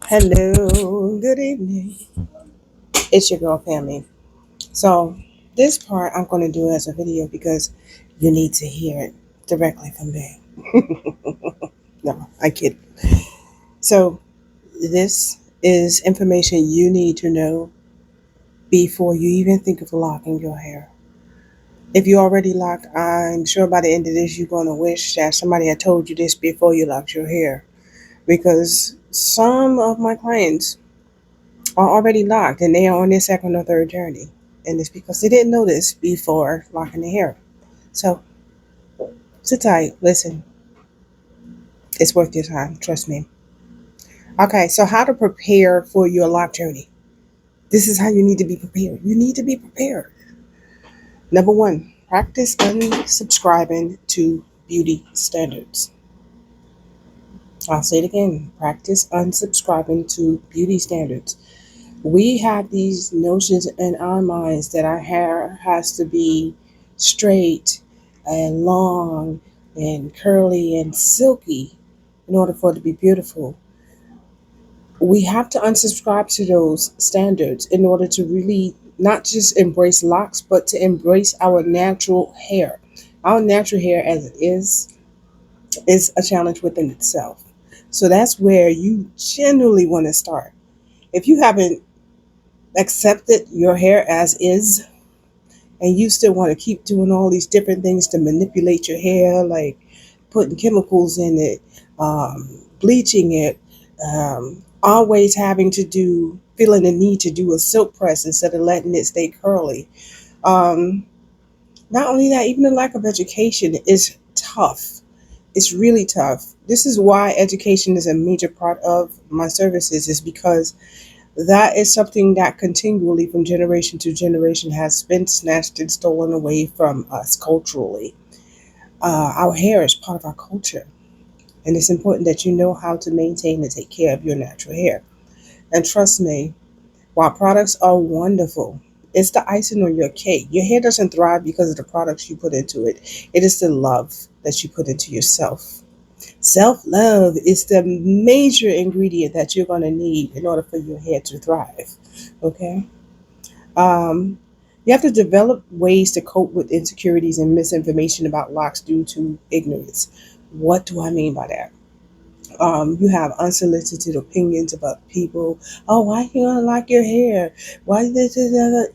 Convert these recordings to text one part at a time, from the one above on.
Hello, good evening. It's your girl Pammy. So, this part I'm going to do as a video because you need to hear it directly from me. No, I kid. So, this is information you need to know before you even think of locking your hair. If you already locked, I'm sure by the end of this, you're going to wish that somebody had told you this before you locked your hair. Because some of my clients are already locked and they are on their second or third journey. And it's because they didn't know this before locking their hair. So sit tight, listen. It's worth your time, trust me. Okay, so how to prepare for your lock journey. This is how you need to be prepared. You need to be prepared. Number one, practice unsubscribing to beauty standards. I'll say it again. Practice unsubscribing to beauty standards. We have these notions in our minds that our hair has to be straight and long and curly and silky in order for it to be beautiful. We have to unsubscribe to those standards in order to really not just embrace locks, but to embrace our natural hair. Our natural hair, as it is a challenge within itself. So that's where you generally want to start. If you haven't accepted your hair as is, and you still want to keep doing all these different things to manipulate your hair, like putting chemicals in it, bleaching it, always having to do, feeling the need to do a silk press instead of letting it stay curly. Um, Not only that, even the lack of education is tough. It's really tough. This is why education is a major part of my services, is because that is something that continually from generation to generation has been snatched and stolen away from us culturally. Our hair is part of our culture, and it's important that you know how to maintain and take care of your natural hair. And trust me, while products are wonderful, it's the icing on your cake. Your hair doesn't thrive because of the products you put into it. It is the love that you put into yourself. Self love is the major ingredient that you're going to need in order for your hair to thrive. Okay? Um, you have to develop ways to cope with insecurities and misinformation about locks due to ignorance. What do I mean by that? You have unsolicited opinions about people. Oh, why you don't like your hair? Why this?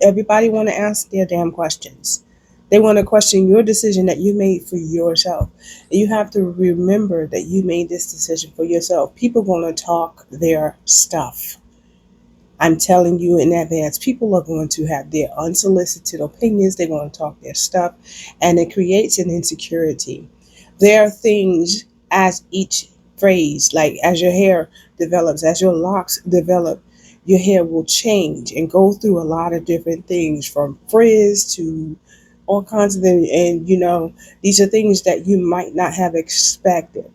Everybody want to ask their damn questions. They want to question your decision that you made for yourself. And you have to remember that you made this decision for yourself. People going to talk their stuff. I'm telling you in advance, people are going to have their unsolicited opinions. They're going to talk their stuff, and it creates an insecurity. There are things as each phrase, like as your hair develops, as your locks develop, your hair will change and go through a lot of different things from frizz to all kinds of things. And, these are things that you might not have expected.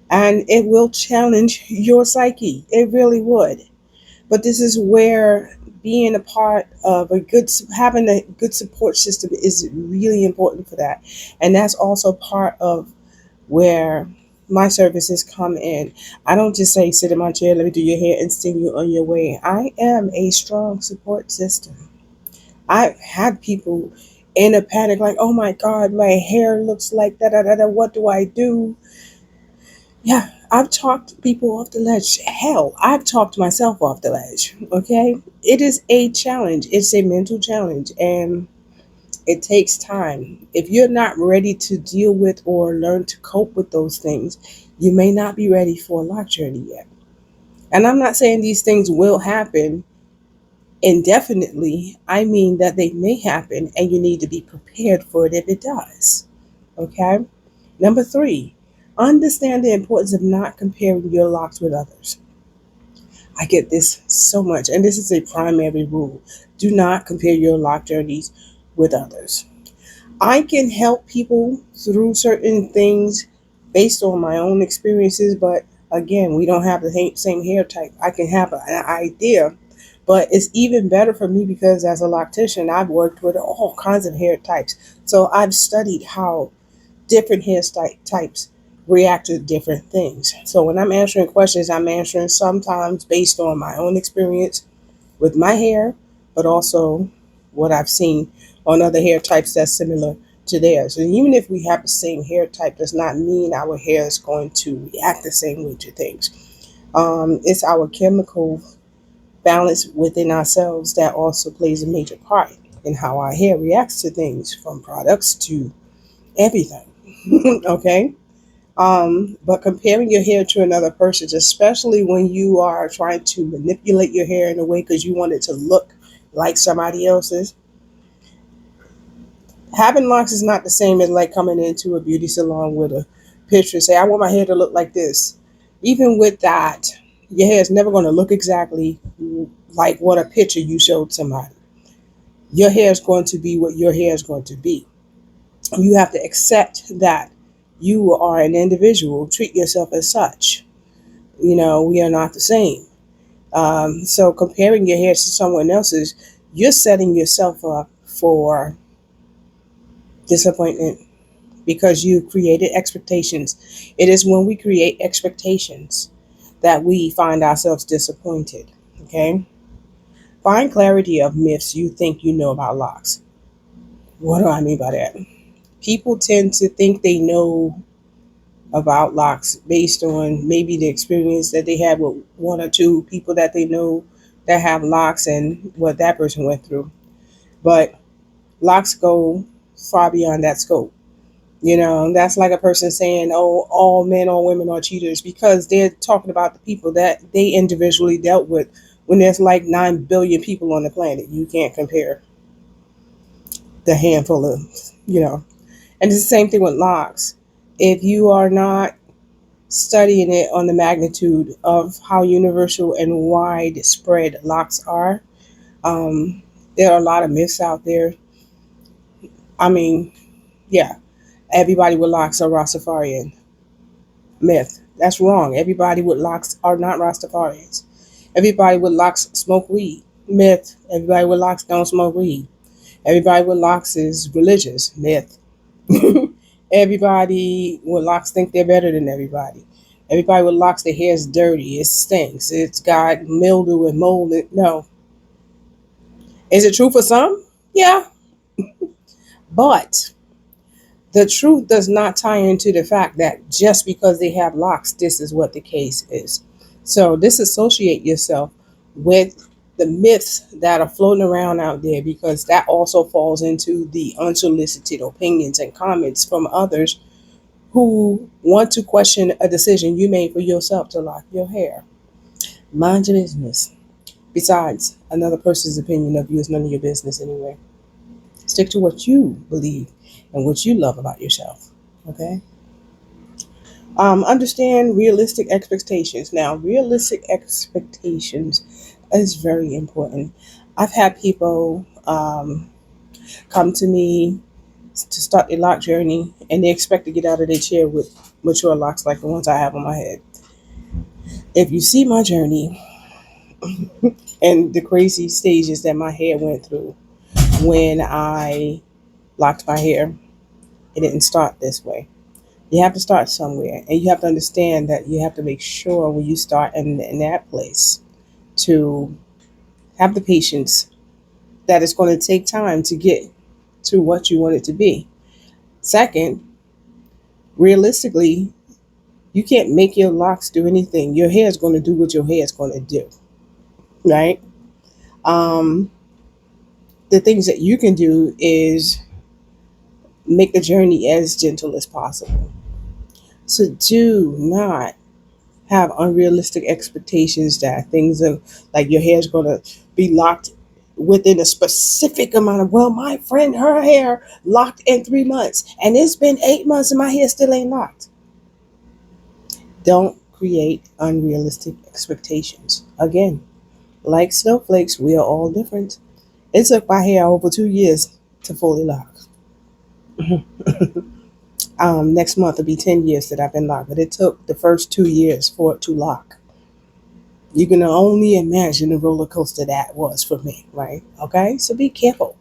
And it will challenge your psyche. It really would. But this is where being a part of having a good support system is really important for that. And that's also part of where my services come in. I don't just say, sit in my chair, let me do your hair and send you on your way. I am a strong support system. I've had people in a panic like, oh my God, my hair looks like that. What do I do? Yeah, I've talked people off the ledge. Hell, I've talked myself off the ledge. Okay? It is a challenge, it's a mental challenge, and it takes time. If you're not ready to deal with or learn to cope with those things, you may not be ready for a lock journey yet. And I'm not saying these things will happen indefinitely. I mean that they may happen and you need to be prepared for it if it does. Okay? Number three, understand the importance of not comparing your locks with others. I get this so much, and this is a primary rule. Do not compare your lock journeys with others. I can help people through certain things based on my own experiences, but again, we don't have the same hair type. I can have an idea, but it's even better for me because as a loctician, I've worked with all kinds of hair types. So I've studied how different types react to different things. So when I'm answering questions, I'm answering sometimes based on my own experience with my hair, but also what I've seen on other hair types that's similar to theirs. And even if we have the same hair type, does not mean our hair is going to react the same way to things. It's our chemical balance within ourselves that also plays a major part in how our hair reacts to things, from products to everything. Okay. But comparing your hair to another person's, especially when you are trying to manipulate your hair in a way because you want it to look like somebody else's, having locks is not the same as like coming into a beauty salon with a picture and say, I want my hair to look like this. Even with that, your hair is never going to look exactly like what a picture you showed somebody. Your hair is going to be what your hair is going to be. You have to accept that you are an individual. Treat yourself as such. We are not the same. So comparing your hair to someone else's, you're setting yourself up for disappointment because you created expectations. It is when we create expectations that we find ourselves disappointed. Okay? Find clarity of myths you think you know about locks. What do I mean by that? People tend to think they know about locks based on maybe the experience that they had with one or two people that they know that have locks and what that person went through. But locks go far beyond that scope. That's like a person saying, oh, all men or women are cheaters, because they're talking about the people that they individually dealt with when there's like 9 billion people on the planet. You can't compare the handful of, you know. And it's the same thing with locks. If you are not studying it on the magnitude of how universal and widespread locks are, there are a lot of myths out there. I mean, yeah, everybody with locks are Rastafarian. Myth. That's wrong. Everybody with locks are not Rastafarians. Everybody with locks smoke weed. Myth. Everybody with locks don't smoke weed. Everybody with locks is religious. Myth. Everybody with locks think they're better than everybody. Everybody with locks, their hair is dirty. It stinks. It's got mildew and mold. No. Is it true for some? Yeah. But the truth does not tie into the fact that just because they have locks, this is what the case is. So disassociate yourself with the myths that are floating around out there, because that also falls into the unsolicited opinions and comments from others who want to question a decision you made for yourself to lock your hair. Mind your business. Besides, another person's opinion of you is none of your business anyway. Stick to what you believe and what you love about yourself. Okay? Understand realistic expectations. Now, realistic expectations is very important. I've had people come to me to start their lock journey, and they expect to get out of their chair with mature locks like the ones I have on my head. If you see my journey and the crazy stages that my hair went through when I locked my hair, it didn't start this way. You have to start somewhere, and you have to understand that you have to make sure when you start in that place to have the patience that it's going to take time to get to what you want it to be. Second, realistically, you can't make your locks do anything. Your hair is going to do what your hair is going to do, right? Um, the things that you can do is make the journey as gentle as possible. So do not have unrealistic expectations that things are like your hair is going to be locked within a specific amount of, well, my friend, her hair locked in 3 months and it's been 8 months and my hair still ain't locked. Don't create unrealistic expectations. Again, like snowflakes, we are all different. It took my hair over 2 years to fully lock. Next month will be 10 years that I've been locked, but it took the first 2 years for it to lock. You can only imagine the roller coaster that was for me, right? Okay, so be careful.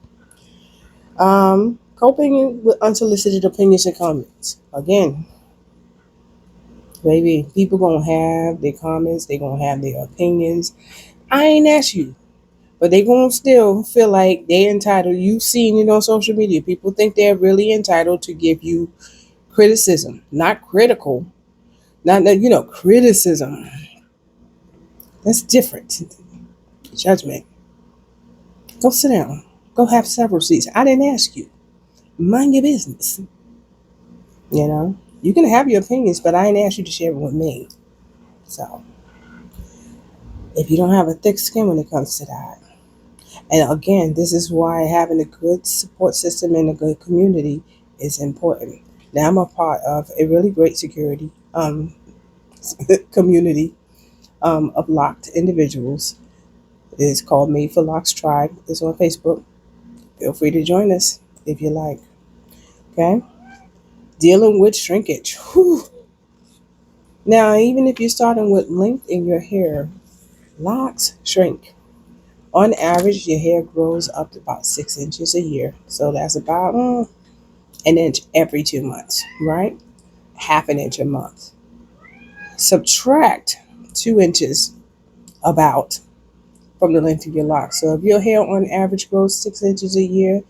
Coping with unsolicited opinions and comments. Again, Baby, people gonna have their comments, they gonna have their opinions. I ain't asked you, but they gonna still feel like they entitled. You've seen it on social media. People think they're really entitled to give you criticism, not critical, not that criticism. That's different. Judgment. Go sit down. Go have several seats. I didn't ask you. Mind your business. You can have your opinions, but I didn't ask you to share it with me. So if you don't have a thick skin when it comes to that. And again, this is why having a good support system and a good community is important. Now I'm a part of a really great security community of locked individuals. It's called Made for Locks Tribe. It's on Facebook. Feel free to join us if you like. Okay? Dealing with shrinkage. Whew. Now, even if you're starting with length in your hair, locks shrink. On average, your hair grows up to about 6 inches a year. So that's about an inch every 2 months, right? Half an inch a month. Subtract 2 inches about from the length of your locks. So if your hair on average grows 6 inches a year,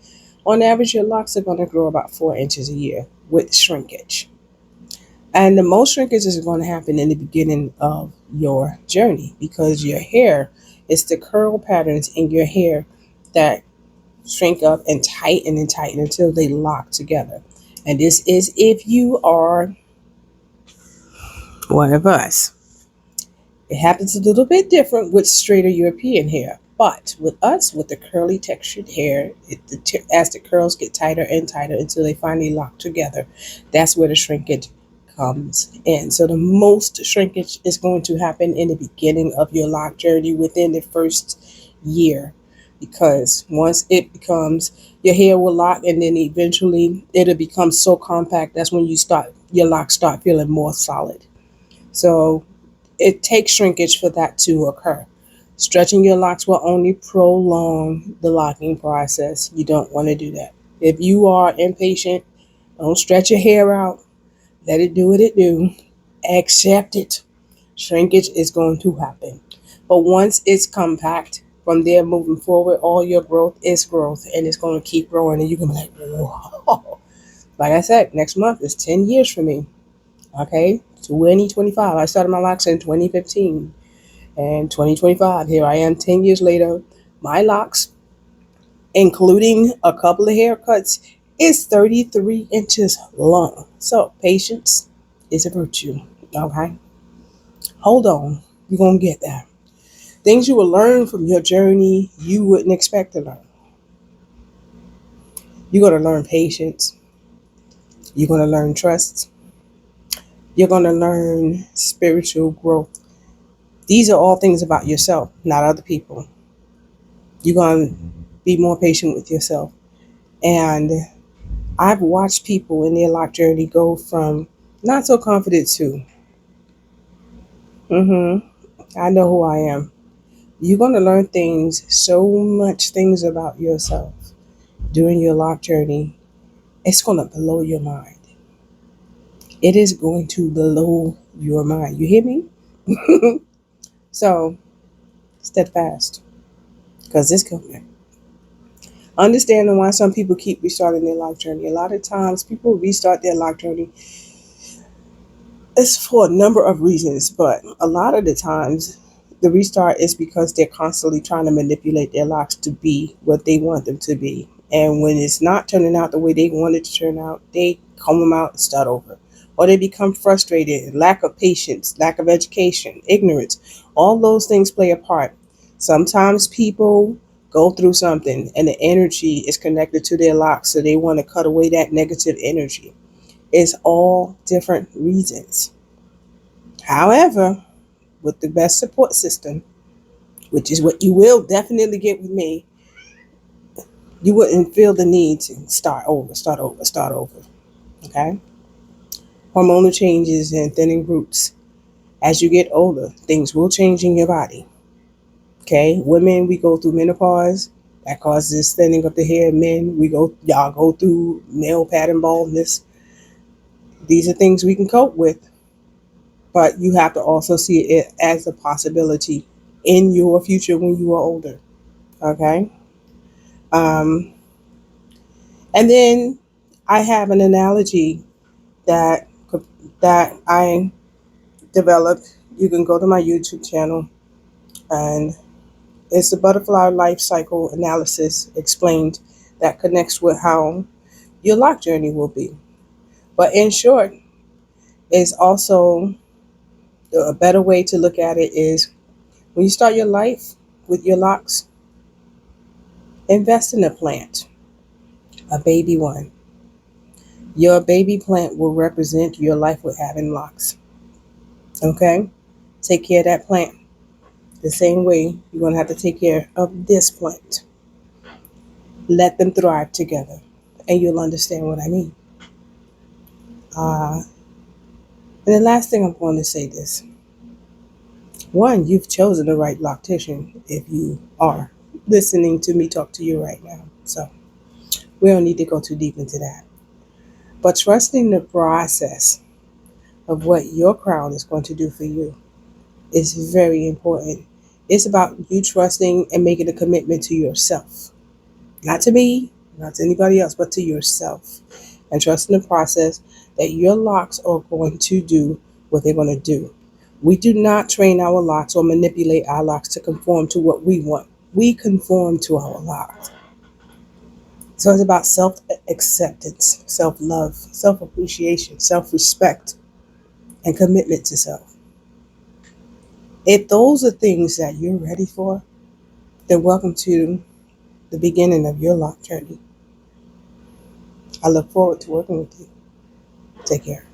on average, your locks are going to grow about 4 inches a year with shrinkage. And the most shrinkage is going to happen in the beginning of your journey because your hair, it's the curl patterns in your hair that shrink up and tighten until they lock together. And this is if you are one of us. It happens a little bit different with straighter European hair. But with us, with the curly textured hair, as the curls get tighter and tighter until they finally lock together, that's where the shrinkage comes in. So the most shrinkage is going to happen in the beginning of your lock journey within the first year. Because once it becomes, your hair will lock and then eventually it'll become so compact, that's when your locks start feeling more solid. So it takes shrinkage for that to occur. Stretching your locks will only prolong the locking process. You don't want to do that. If you are impatient, don't stretch your hair out. Let it do what it do. Accept it. Shrinkage is going to happen. But once it's compact, from there moving forward, all your growth is growth and it's going to keep growing and you can be like, whoa. Like I said, next month is 10 years for me. Okay, 2025. I started my locks in 2015. And 2025, here I am 10 years later. My locks, including a couple of haircuts, is 33 inches long. So patience is a virtue. Okay, hold on. You're going to get that. Things you will learn from your journey you wouldn't expect to learn. You're going to learn patience. You're going to learn trust. You're going to learn spiritual growth. These are all things about yourself, not other people. You're going to be more patient with yourself. And I've watched people in their lock journey go from not so confident to, I know who I am. You're going to learn things about yourself during your lock journey. It's going to blow your mind. It is going to blow your mind. You hear me? So, steadfast, because it's coming. Understanding why some people keep restarting their lock journey. A lot of times, people restart their lock journey. It's for a number of reasons, but a lot of the times, the restart is because they're constantly trying to manipulate their locks to be what they want them to be. And when it's not turning out the way they want it to turn out, they comb them out and start over. Or they become frustrated, lack of patience, lack of education, ignorance. All those things play a part. Sometimes people go through something and the energy is connected to their locks, so they want to cut away that negative energy. It's all different reasons. However, with the best support system, which is what you will definitely get with me, you wouldn't feel the need to start over. Okay? Hormonal changes and thinning roots. As you get older, things will change in your body. Okay? Women, we go through menopause. That causes thinning of the hair. Men, y'all go through male pattern baldness. These are things we can cope with. but you have to also see it as a possibility in your future when you are older. Okay. Um, and then I have an analogy that that I developed. You can go to my YouTube channel, and it's the butterfly life cycle analysis explained that connects with how your lock journey will be. But in short, it's also a better way to look at it is when you start your life with your locks, invest in a plant, a baby one. Your baby plant will represent your life with having locks. Okay? Take care of that plant. The same way you're going to have to take care of this plant. Let them thrive together, and you'll understand what I mean. Uh, and the last thing I'm going to say this. One, you've chosen the right loctician if you are listening to me talk to you right now. So we don't need to go too deep into that. But trusting the process of what your crown is going to do for you is very important. It's about you trusting and making a commitment to yourself. Not to me, not to anybody else, but to yourself. And trusting the process that your locks are going to do what they're going to do. We do not train our locks or manipulate our locks to conform to what we want. We conform to our locks. So it's about self acceptance, self love, self appreciation, self respect, and commitment to self. If those are things that you're ready for, then welcome to the beginning of your lock journey. I look forward to working with you. Take care.